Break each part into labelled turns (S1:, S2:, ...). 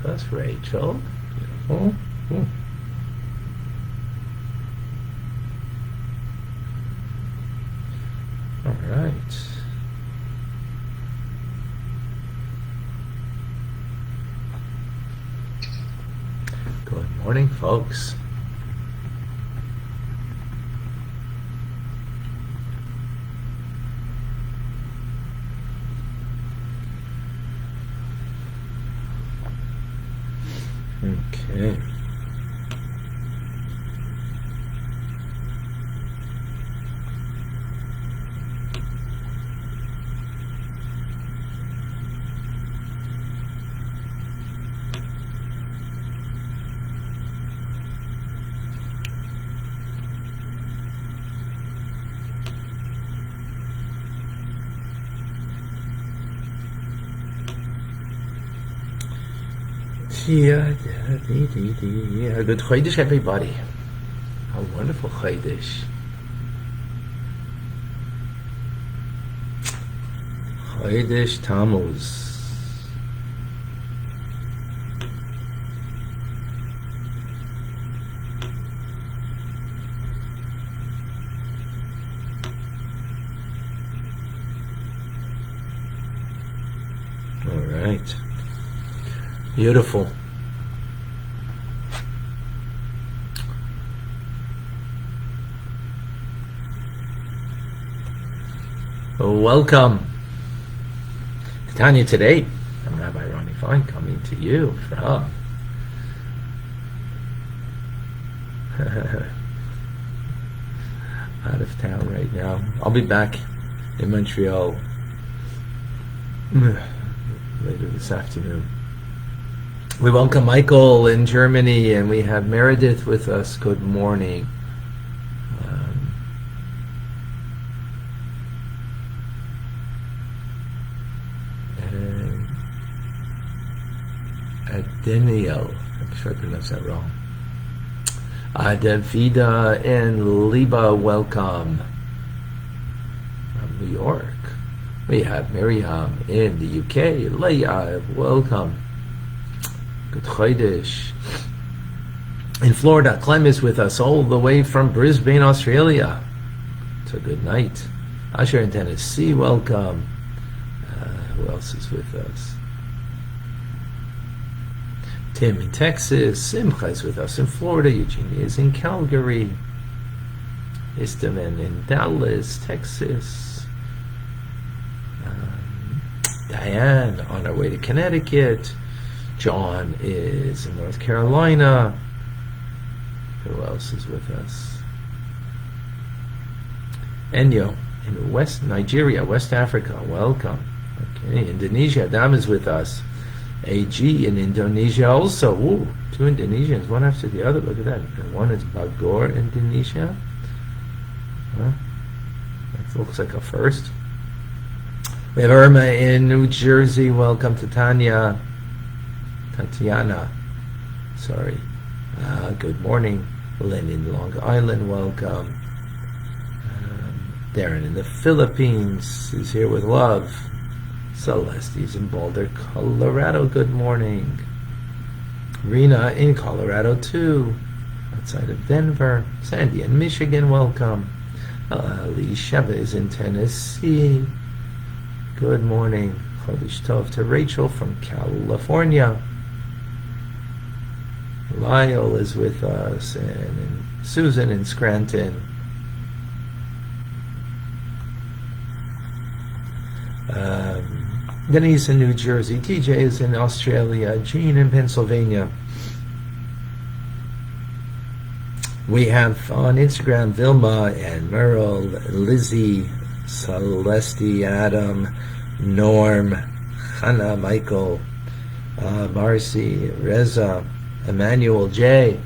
S1: with us. Rachel. Beautiful. Ooh. All right. Good morning, folks. Okay. Yeah, good Chodesh, everybody. A wonderful Chodesh. Chodesh Tammuz. All right. Beautiful. Welcome to Tanya today. I'm Rabbi Ronnie Fine coming to you from out of town right now. I'll be back in Montreal later this afternoon. We welcome Michael in Germany, and we have Meredith with us. Good morning. And Adeniel, I'm sure I pronounced that wrong. Davida and Liba, welcome from New York. We have Miriam in the UK. Leah, welcome. Good Chodesh. In Florida, Clem is with us all the way from Brisbane, Australia. It's a good night. Asher in Tennessee, welcome. Who else is with us? Tim in Texas. Simcha is with us in Florida. Eugenia is in Calgary. Istaman in Dallas, Texas. Diane on our way to Connecticut. John is in North Carolina. Who else is with us? Enyo in West Nigeria, West Africa. Welcome. Okay, Indonesia. Adam is with us. AG in Indonesia also. Ooh, two Indonesians, one after the other. Look at that. And one is Bogor, Indonesia. Huh? That looks like a first. We have Irma in New Jersey. Welcome to Tanya. Tatiana, sorry. Good morning. Lynn in Long Island, welcome. Darren in the Philippines is here with love. Celeste is in Boulder, Colorado, good morning. Rena in Colorado too, outside of Denver. Sandy in Michigan, welcome. Alicia is in Tennessee. Good morning. Chodesh Tov to Rachel from California. Lyle is with us, and Susan in Scranton. Denise in New Jersey. TJ is in Australia. Jean in Pennsylvania. We have on Instagram Vilma and Merle, Lizzie, Celeste, Adam, Norm, Hannah, Michael, Marcy, Reza, Emmanuel J,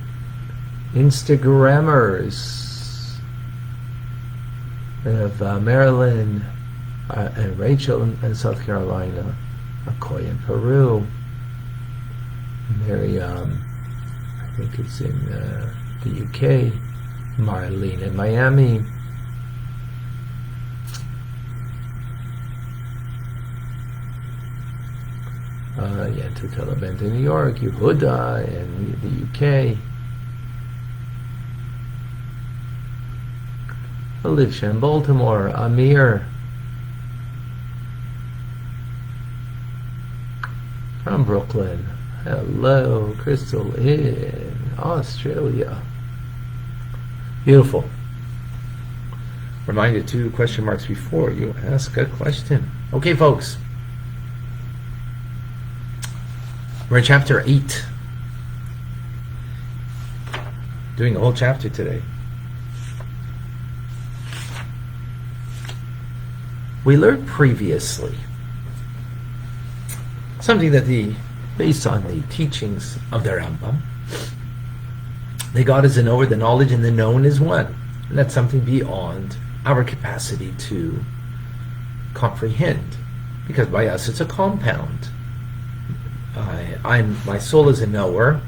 S1: Instagrammers. We have Marilyn and Rachel in South Carolina, McCoy in Peru, Miriam, I think it's in the UK, Marlene in Miami, To Taliban in New York, Yehuda in the UK, Alicia in Baltimore, Amir from Brooklyn. Hello, Crystal in Australia. Beautiful. Reminder 2 question marks before you ask a question. Okay, folks. We're in chapter 8. Doing a whole chapter today. We learned previously something that based on the teachings of the Rambam, that God is the knower, the knowledge, and the known is one. And that's something beyond our capacity to comprehend, because by us it's a compound. My soul is a knower,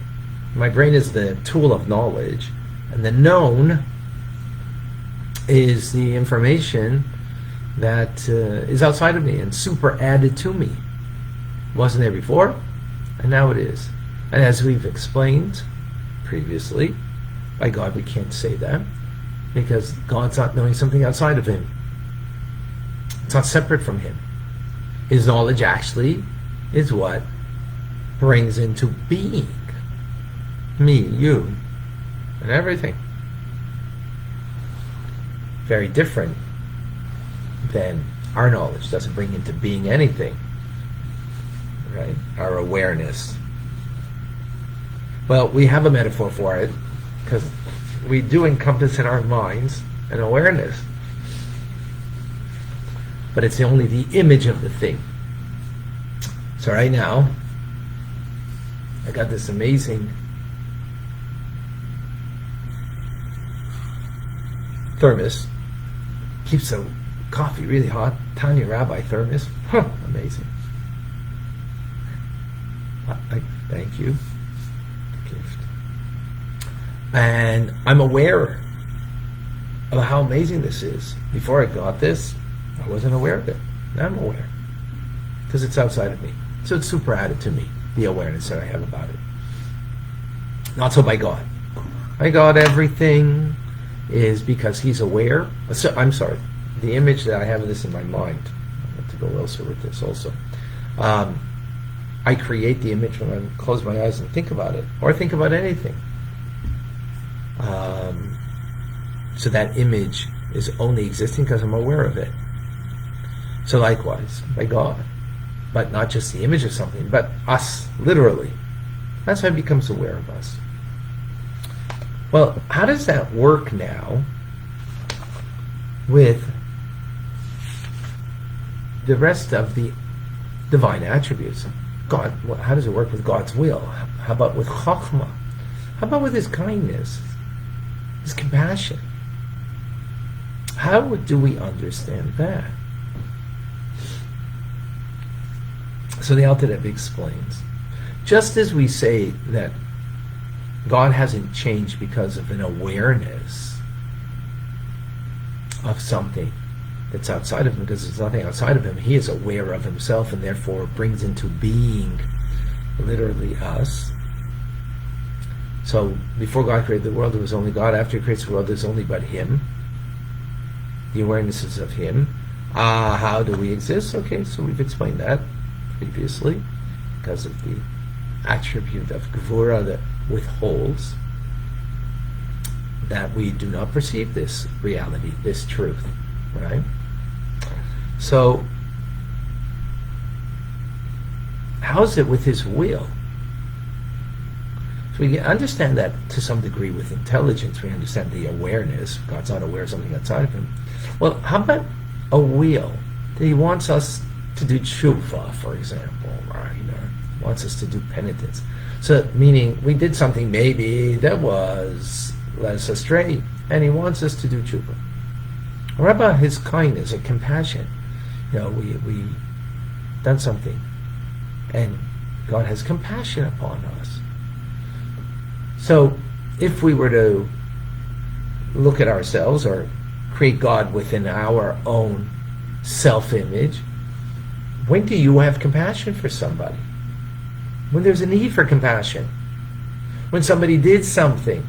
S1: my brain is the tool of knowledge, and the known is the information that is outside of me and super added to me. Wasn't there before, and now it is. And as we've explained previously, by God we can't say that, because God's not knowing something outside of him. It's not separate from him. His knowledge actually is what brings into being me, you, and everything. Very different than our knowledge. Doesn't bring into being anything, right? Our awareness. Well, we have a metaphor for it, because we do encompass in our minds an awareness, but it's only the image of the thing. So right now I got this amazing thermos, keeps the coffee really hot. Tanya Rabbi thermos. Amazing. Thank you. Gift. And I'm aware of how amazing this is. Before I got this, I wasn't aware of it. Now I'm aware, because it's outside of me. So it's super added to me, the awareness that I have about it. Not so by God. By God, everything is because he's aware. So, I'm sorry, the image that I have of this in my mind, I have to go elsewhere with this also. I create the image when I close my eyes and think about it, or think about anything. So that image is only existing because I'm aware of it. So likewise, by God. But not just the image of something, but us, literally. That's how he becomes aware of us. Well, how does that work now with the rest of the divine attributes? God, how does it work with God's will? How about with Chokhmah? How about with his kindness, his compassion? How do we understand that? So the Alter Rebbe explains, just as we say that God hasn't changed because of an awareness of something that's outside of him, because there's nothing outside of him, he is aware of himself and therefore brings into being literally us. So before God created the world, there was only God. After he creates the world, there's only but him. The awareness is of him. How do we exist? Okay, so we've explained that previously, because of the attribute of Gevura that withholds, that we do not perceive this reality, this truth, right? So how's it with his will? So we can understand that to some degree with intelligence. We understand the awareness. God's not aware of something outside of him. Well, how about a will that he wants us to do tshuva, for example, right? Wants us to do penitence. So meaning we did something maybe that was led us astray, and he wants us to do tshuva. Or about his kindness and compassion? We done something, and God has compassion upon us. So if we were to look at ourselves or create God within our own self-image, when do you have compassion for somebody? when there's a need for compassion, when somebody did something,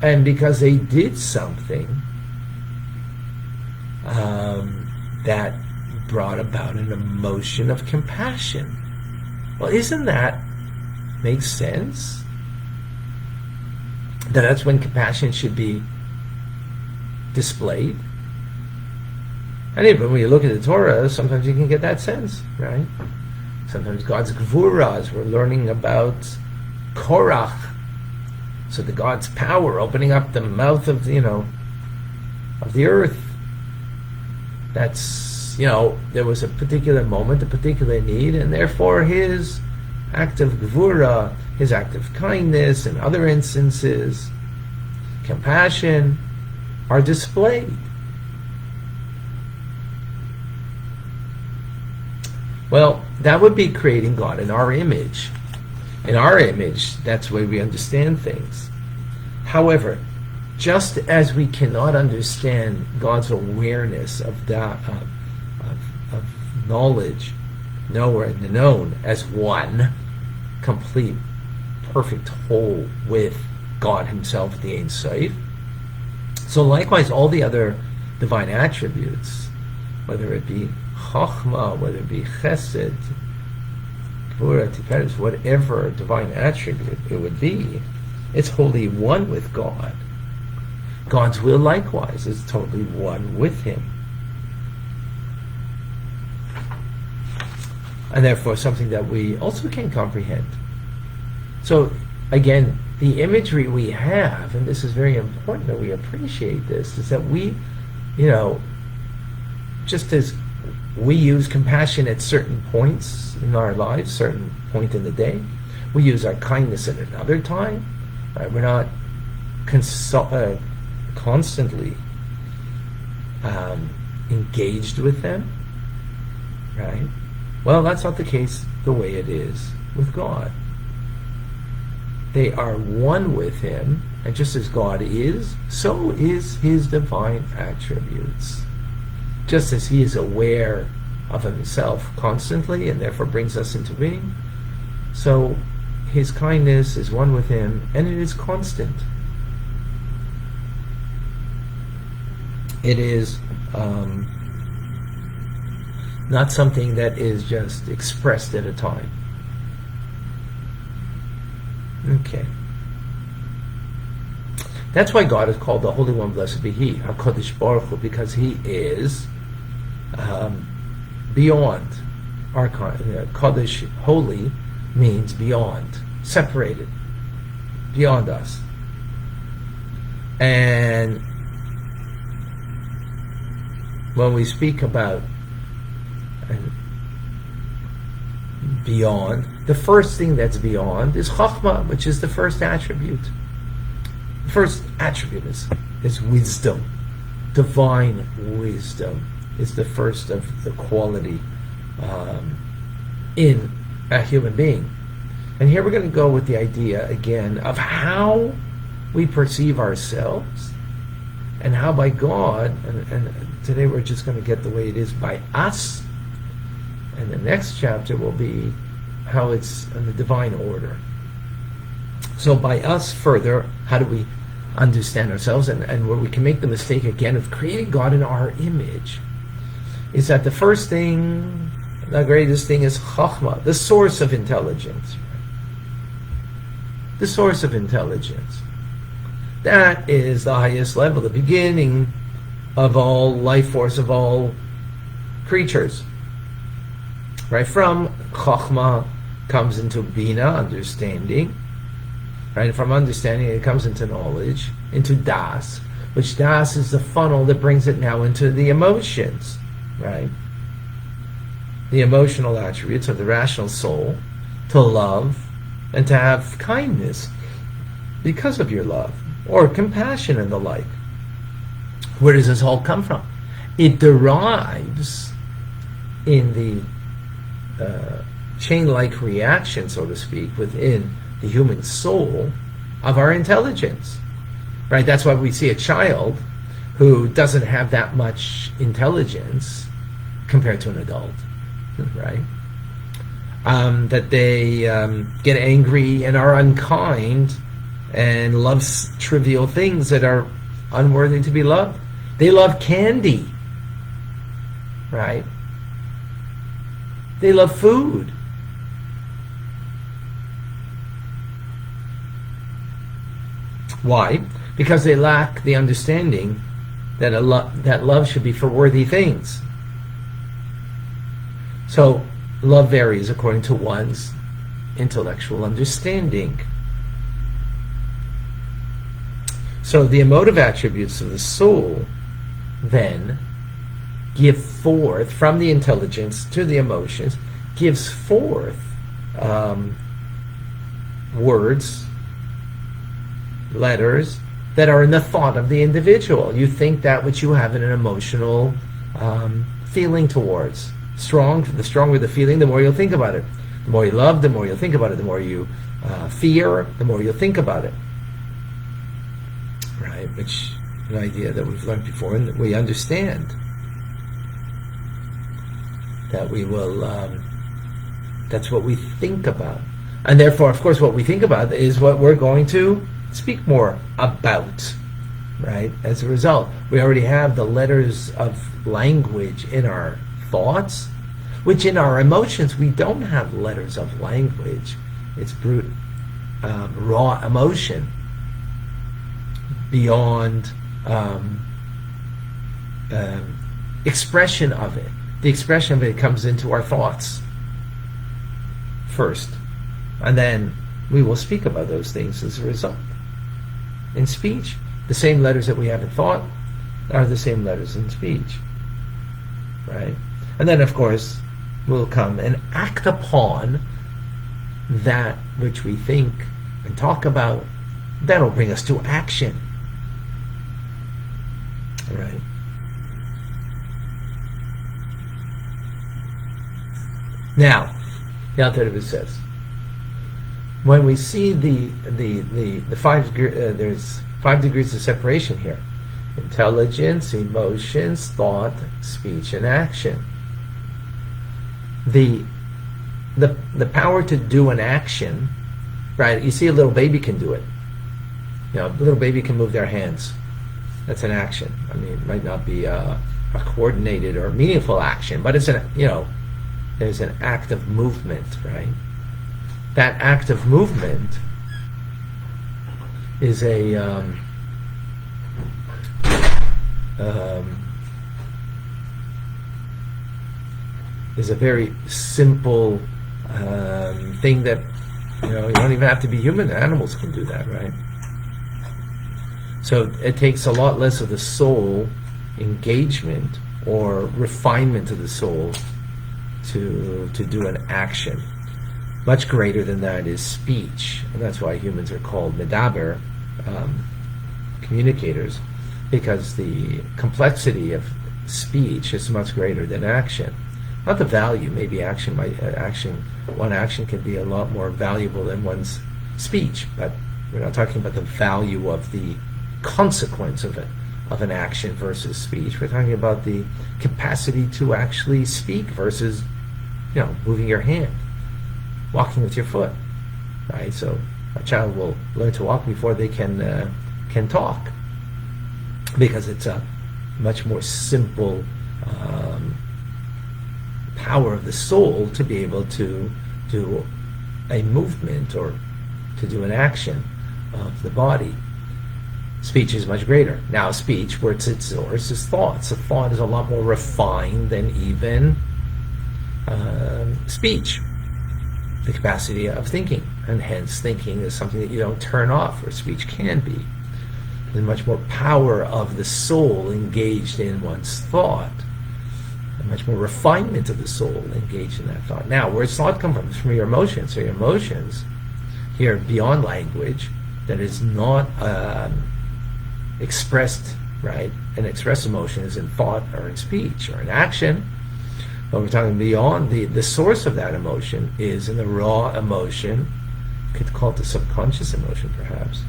S1: and because they did something, that brought about an emotion of compassion. Well, isn't that makes sense? That's when compassion should be displayed. And even when you look at the Torah, sometimes you can get that sense, right? Sometimes God's Gvuras, we're learning about Korach. So the God's power opening up the mouth of, of the earth. That's, there was a particular moment, a particular need, and therefore his act of Gvura, his act of kindness, and other instances, compassion, are displayed. Well, that would be creating God in our image. In our image, that's the way we understand things. However, just as we cannot understand God's awareness of that, of knowledge, knower and the known, as one complete, perfect whole with God Himself, the Ein Sof. So likewise, all the other divine attributes, whether it be Chachma, whether it be Chesed, Gvura, Tiferes, whatever divine attribute it would be, it's wholly one with God. God's will likewise is totally one with Him. And therefore something that we also can comprehend. So again, the imagery we have, and this is very important that we appreciate this, is that we, just as we use compassion at certain points in our lives, certain point in the day, we use our kindness at another time. Right? We're not constantly engaged with them, right? Well, that's not the case the way it is with God. They are one with Him, and just as God is, so is His divine attributes. Just as He is aware of Himself constantly, and therefore brings us into being, so His kindness is one with Him, and it is constant. It is not something that is just expressed at a time. Okay. That's why God is called the Holy One, blessed be He, HaKadosh Baruch Hu, because He is beyond. Our Kadosh, holy, means beyond, separated, beyond us. And when we speak about beyond, the first thing that's beyond is Chachma, which is the first attribute. The first attribute is wisdom. Divine wisdom is the first of the quality in a human being. And here we're going to go with the idea again of how we perceive ourselves, and how by God, and today we're just going to get the way it is by us, and the next chapter will be how it's in the divine order. So by us further, how do we understand ourselves, and where we can make the mistake again of creating God in our image, is that the first thing, the greatest thing, is Chachma, the source of intelligence. The source of intelligence. That is the highest level, the beginning of all life force, of all creatures. Right? From Chachma comes into Bina, understanding. Right? From understanding it comes into knowledge, into Das, which Das is the funnel that brings it now into the emotions. Right? The emotional attributes of the rational soul, to love and to have kindness because of your love, or compassion and the like. Where does this all come from? It derives in the chain-like reaction, so to speak, within the human soul of our intelligence. Right? That's why we see a child who doesn't have that much intelligence compared to an adult. Right? that they get angry and are unkind and love trivial things that are unworthy to be loved. They love candy, right? They love food. Why? Because they lack the understanding that that love should be for worthy things. So love varies according to one's intellectual understanding. So the emotive attributes of the soul then give forth, from the intelligence to the emotions, gives forth words, letters that are in the thought of the individual. You think that which you have in an emotional feeling towards. The stronger the feeling, the more you'll think about it. The more you love, the more you'll think about it. The more you fear, the more you'll think about it. Right? Which is an idea that we've learned before and that we understand. That we will, that's what we think about. And therefore, of course, what we think about is what we're going to speak more about, right? As a result, we already have the letters of language in our thoughts, which in our emotions, we don't have letters of language. It's brute, raw emotion beyond expression of it. The expression of it comes into our thoughts first, and then we will speak about those things as a result. In speech, the same letters that we have in thought are the same letters in speech, right? And then, of course, we'll come and act upon that which we think and talk about. That'll bring us to action, right? Now, the Alter Rebbe says, when we see the five, there's 5 degrees of separation here: intelligence, emotions, thought, speech, and action. The power to do an action, right? You see, a little baby can do it. You know, a little baby can move their hands. That's an action. I mean, it might not be a coordinated or meaningful action, but it's there's an act of movement, right? That act of movement is a very simple thing that you don't even have to be human. Animals can do that, right? So it takes a lot less of the soul engagement or refinement of the soul to do an action. Much greater than that is speech, and that's why humans are called medaber, communicators, because the complexity of speech is much greater than action. Not the value. Maybe one action can be a lot more valuable than one's speech, but we're not talking about the value of the consequence of an action versus speech. We're talking about the capacity to actually speak versus moving your hand, walking with your foot, right? So a child will learn to walk before they can talk, because it's a much more simple power of the soul to be able to do a movement or to do an action of the body. Speech is much greater. Now, speech, where its source is thoughts. A thought is a lot more refined than even speech, the capacity of thinking, and hence thinking is something that you don't turn off, where speech can be. There's much more power of the soul engaged in one's thought, and much more refinement of the soul engaged in that thought. Now, where does thought come from? It's from your emotions. So your emotions, here beyond language, that is not expressed, right? An expressed emotion is in thought or in speech or in action. But we're talking beyond the source of that emotion is in the raw emotion. You could call it the subconscious emotion, perhaps.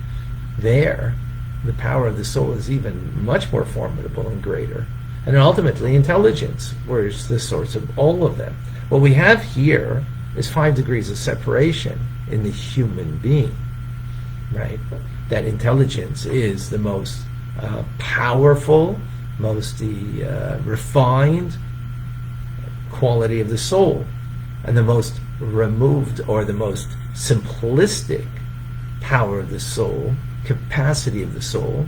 S1: There, the power of the soul is even much more formidable and greater. And then ultimately, intelligence, where is the source of all of them. What we have here There's 5 degrees of separation in the human being, right? That intelligence is the most powerful, most refined quality of the soul, and the most removed or the most simplistic power of the soul, capacity of the soul,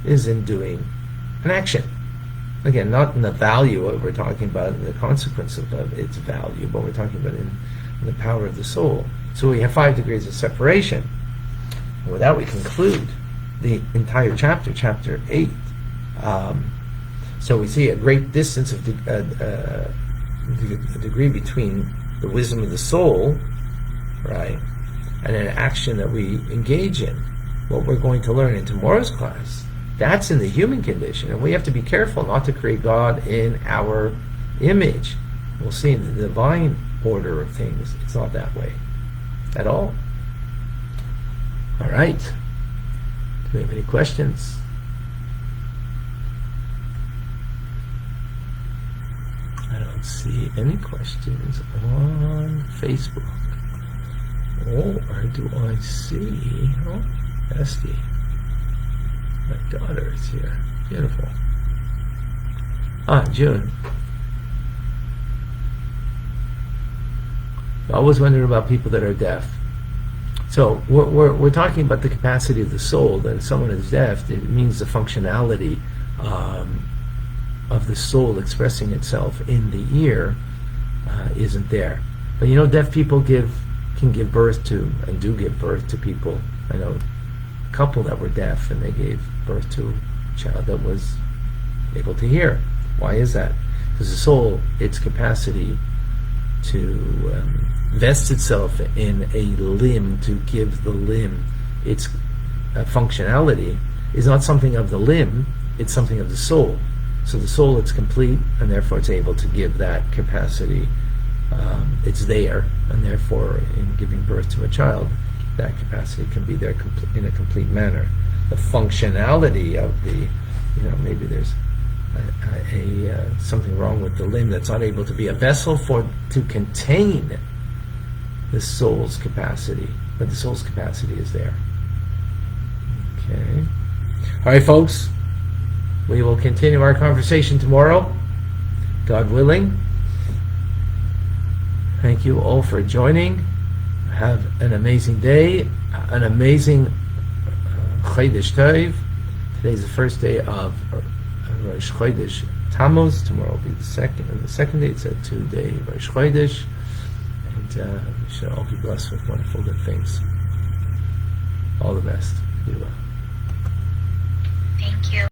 S1: is in doing an action. Again, not in the value of, we're talking about the consequence of its value, but we're talking about in the power of the soul. So we have 5 degrees of separation. And with that we conclude the entire chapter, chapter 8. So we see a great distance of the degree between the wisdom of the soul, right, and an action that we engage in. What we're going to learn in tomorrow's class, that's in the human condition, and we have to be careful not to create God in our image. We'll see in the divine order of things, it's not that way at all. All right. Do we have any questions? I don't see any questions on Facebook. Or do I see... Oh, Esty. My daughter is here. Beautiful. June. I always wonder about people that are deaf. So we're talking about the capacity of the soul, that if someone is deaf, it means the functionality of the soul expressing itself in the ear isn't there. But deaf people can give birth to, and do give birth to people. I know a couple that were deaf and they gave birth to a child that was able to hear. Why is that? Because the soul, its capacity to vest itself in a limb, to give the limb its functionality, is not something of the limb, it's something of the soul. So the soul, it's complete, and therefore it's able to give that capacity. It's there, and therefore in giving birth to a child, that capacity can be there in a complete manner. The functionality of the, maybe there's something wrong with the limb that's not able to be a vessel to contain the soul's capacity, but the soul's capacity is there. Okay. All right, folks. We will continue our conversation tomorrow, God willing. Thank you all for joining. Have an amazing day, an amazing Chodesh Tov. Today's the first day of Rosh Chodesh Tammuz. Tomorrow will be the second. And the second day, it's a 2-day Rosh Chodesh. And we should all be blessed with wonderful good things. All the best. Be well.
S2: Thank you.